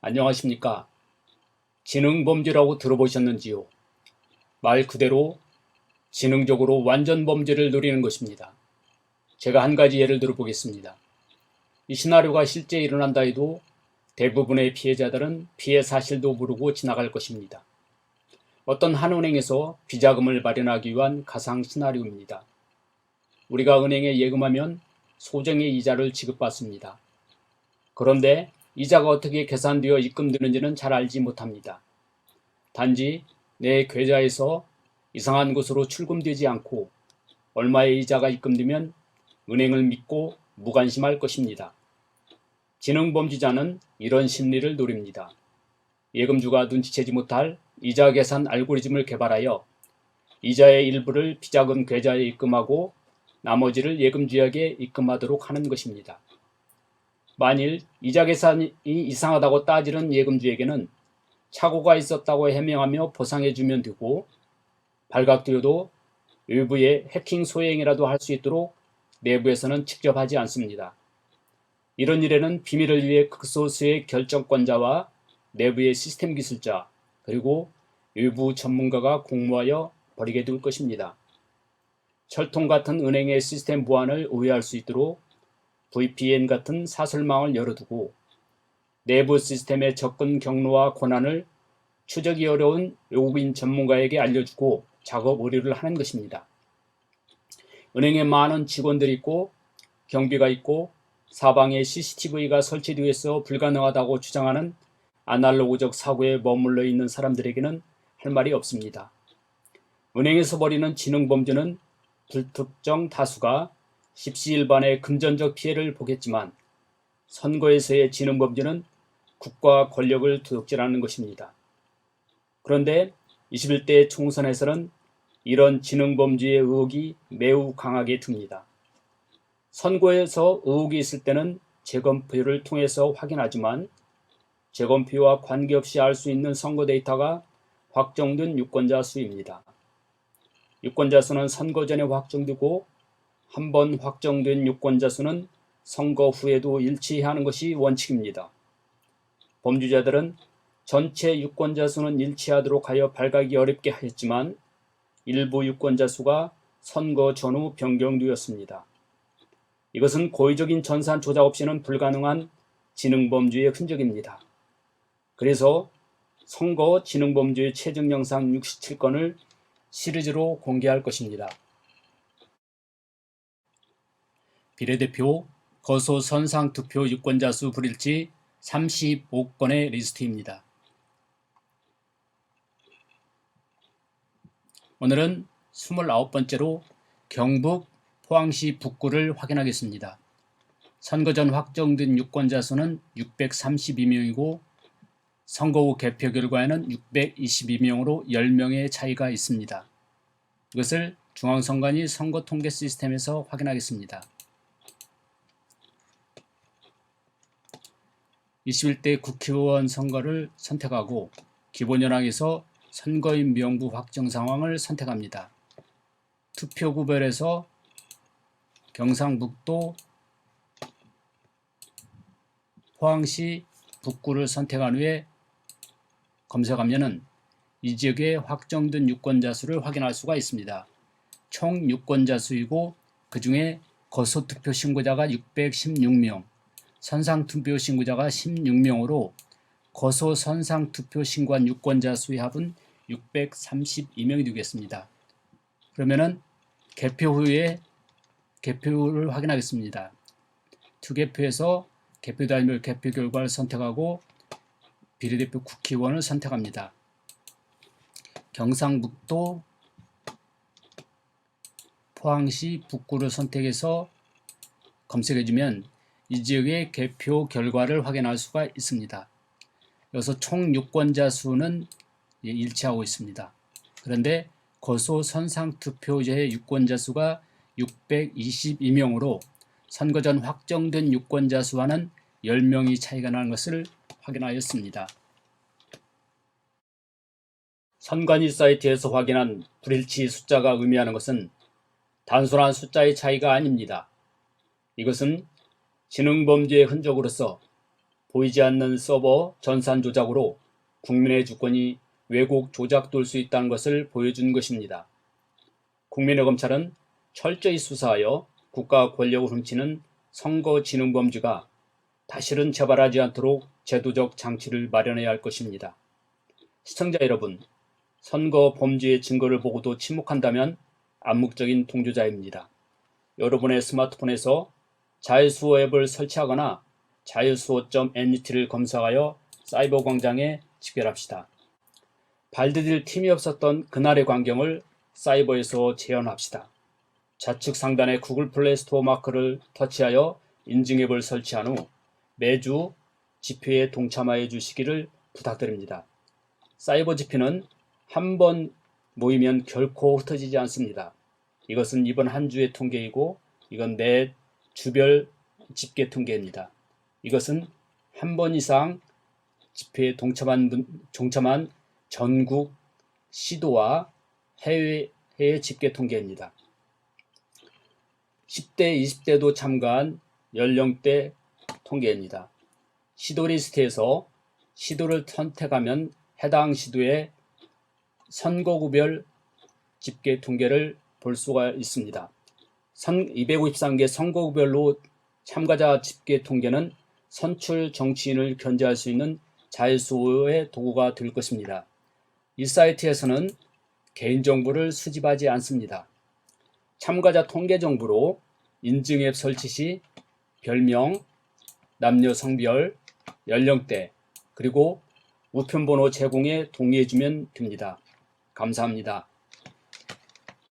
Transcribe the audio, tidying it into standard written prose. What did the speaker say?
안녕하십니까. 지능범죄라고 들어보셨는지요? 말 그대로 지능적으로 완전 범죄를 노리는 것입니다. 제가 한 가지 예를 들어 보겠습니다. 이 시나리오가 실제 일어난다 해도 대부분의 피해자들은 피해 사실도 모르고 지나갈 것입니다. 어떤 한 은행에서 비자금을 마련하기 위한 가상 시나리오입니다. 우리가 은행에 예금하면 소정의 이자를 지급받습니다. 그런데 이자가 어떻게 계산되어 입금되는지는 잘 알지 못합니다. 단지 내 계좌에서 이상한 곳으로 출금되지 않고 얼마의 이자가 입금되면 은행을 믿고 무관심할 것입니다. 지능범죄자는 이런 심리를 노립니다. 예금주가 눈치채지 못할 이자 계산 알고리즘을 개발하여 이자의 일부를 비자금 계좌에 입금하고 나머지를 예금주에게 입금하도록 하는 것입니다. 만일 이자 계산이 이상하다고 따지는 예금주에게는 착오가 있었다고 해명하며 보상해주면 되고, 발각되어도 외부의 해킹 소행이라도 할 수 있도록 내부에서는 직접 하지 않습니다. 이런 일에는 비밀을 위해 극소수의 결정권자와 내부의 시스템 기술자, 그리고 외부 전문가가 공모하여 벌이게 될 것입니다. 철통 같은 은행의 시스템 보안을 오해할 수 있도록 VPN 같은 사설망을 열어두고 내부 시스템의 접근 경로와 권한을 추적이 어려운 외국인 전문가에게 알려주고 작업 의뢰를 하는 것입니다. 은행에 많은 직원들이 있고 경비가 있고 사방에 CCTV가 설치되어 있어 불가능하다고 주장하는 아날로그적 사고에 머물러 있는 사람들에게는 할 말이 없습니다. 은행에서 벌이는 지능범죄는 불특정 다수가 십시일반의 금전적 피해를 보겠지만, 선거에서의 지능범죄는 국가 권력을 도둑질하는 것입니다. 그런데 21대 총선에서는 이런 지능범죄의 의혹이 매우 강하게 듭니다. 선거에서 의혹이 있을 때는 재검표를 통해서 확인하지만 재검표와 관계없이 알 수 있는 선거 데이터가 확정된 유권자 수입니다. 유권자 수는 선거 전에 확정되고 한 번 확정된 유권자 수는 선거 후에도 일치하는 것이 원칙입니다. 범죄자들은 전체 유권자 수는 일치하도록 하여 발각이 어렵게 하였지만 일부 유권자 수가 선거 전후 변경되었습니다. 이것은 고의적인 전산 조작 없이는 불가능한 지능범죄의 흔적입니다. 그래서 선거 지능범죄의 최종 영상 67건을 시리즈로 공개할 것입니다. 비례대표 거소 선상투표 유권자 수 불일치 35건의 리스트입니다. 오늘은 29번째로 경북 포항시 북구를 확인하겠습니다. 선거 전 확정된 유권자 수는 632명이고 선거 후 개표 결과에는 622명으로 10명의 차이가 있습니다. 이것을 중앙선관위 선거통계 시스템에서 확인하겠습니다. 21대 국회의원 선거를 선택하고 기본현황에서 선거인 명부 확정 상황을 선택합니다. 투표 구별에서 경상북도 포항시 북구를 선택한 후에 검색하면 이 지역의 확정된 유권자 수를 확인할 수가 있습니다. 총 유권자 수이고 그 중에 거소투표 신고자가 616명, 선상투표 신고자가 16명으로 거소 선상투표 신고한 유권자 수의 합은 632명이 되겠습니다. 그러면은 개표 후에 개표를 확인하겠습니다. 투개표에서 개표단위별 개표 결과를 선택하고 비례대표 국회의원을 선택합니다. 경상북도 포항시 북구를 선택해서 검색해주면 이 지역의 개표 결과를 확인할 수가 있습니다. 여기서 총 유권자 수는 일치하고 있습니다. 그런데 거소 선상투표제의 유권자 수가 622명으로 선거 전 확정된 유권자 수와는 10명이 차이가 나는 것을 확인하였습니다. 선관위 사이트에서 확인한 불일치 숫자가 의미하는 것은 단순한 숫자의 차이가 아닙니다. 이것은 지능범죄의 흔적으로서 보이지 않는 서버 전산 조작으로 국민의 주권이 왜곡 조작될 수 있다는 것을 보여준 것입니다. 국민의 검찰은 철저히 수사하여 국가 권력을 훔치는 선거진흥범죄가 다시는 재발하지 않도록 제도적 장치를 마련해야 할 것입니다. 시청자 여러분, 선거 범죄의 증거를 보고도 침묵한다면 암묵적인 동조자입니다. 여러분의 스마트폰에서 자유수호 앱을 설치하거나 자유수호.net를 검색하여 사이버 광장에 집결합시다. 발디딜 틈이 없었던 그날의 광경을 사이버에서 재현합시다. 좌측 상단의 구글 플레이 스토어 마크를 터치하여 인증 앱을 설치한 후 매주 집회에 동참하여 주시기를 부탁드립니다. 사이버 집회는 한 번 모이면 결코 흩어지지 않습니다. 이것은 이번 한 주의 통계이고 이건 매 주별 집계 통계입니다. 이것은 한 번 이상 집회에 동참한 전국 시도와 해외 집계 통계입니다. 10대, 20대도 참가한 연령대 통계입니다. 시도 리스트에서 시도를 선택하면 해당 시도의 선거구별 집계 통계를 볼 수가 있습니다. 253개 선거구별로 참가자 집계 통계는 선출 정치인을 견제할 수 있는 자유수호의 도구가 될 것입니다. 이 사이트에서는 개인정보를 수집하지 않습니다. 참가자 통계 정보로 인증 앱 설치 시 별명, 남녀 성별, 연령대, 그리고 우편번호 제공에 동의해주면 됩니다. 감사합니다.